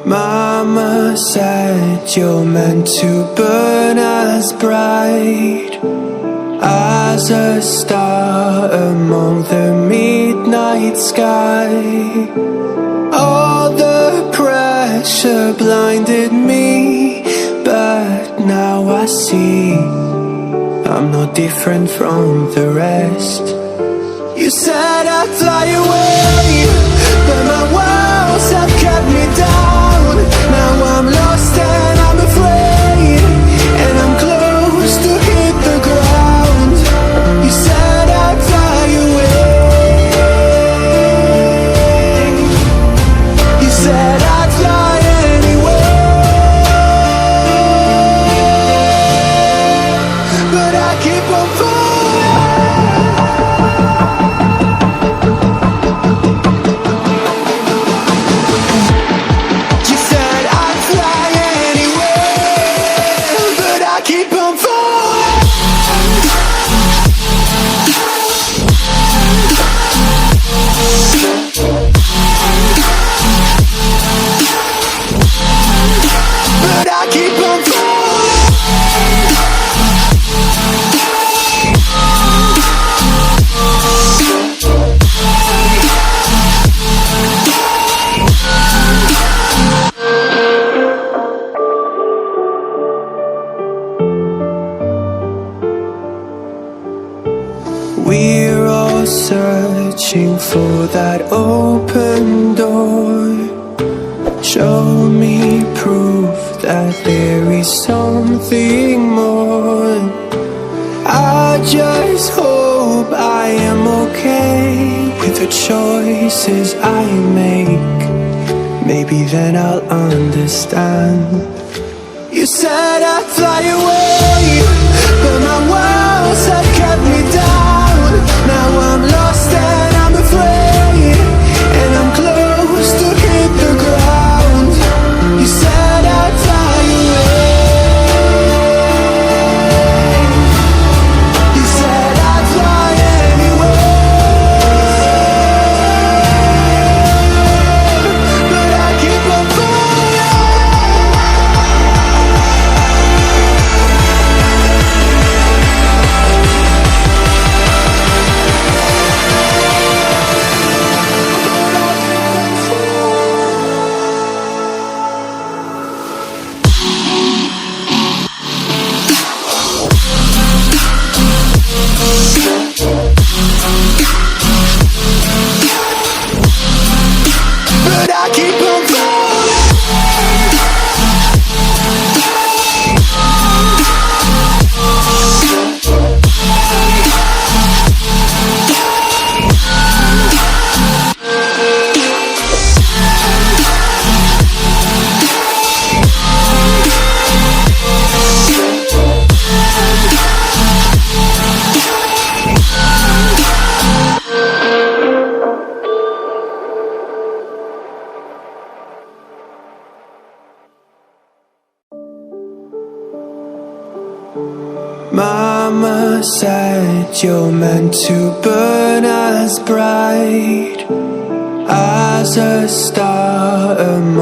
Mama said you're meant to burn as bright as a star among the midnight sky. All the pressure blinded me, but now I see I'm no different from the rest. You said I'd fly away, but my walls have kept me down. Now I'm lost and I'm afraid, and I'm close to hit the ground. You said I'd fly away. You said I'd fly anyway, but I keep on falling. You said I'd fly anyway, but I keep on falling. But I keep on falling. We're all searching for that open door. Show me proof that there is something more. I just hope I am okay with the choices I make. Maybe then I'll understand. You said I'd fly away, but my walls have kept me down. Now I'm lost and I'm afraid, and I'm close to hit the ground. You said I'd fly away. You said I'd fly anyway, but I keep on falling. But I keep on falling. Mama said you're meant to burn as bright as a star among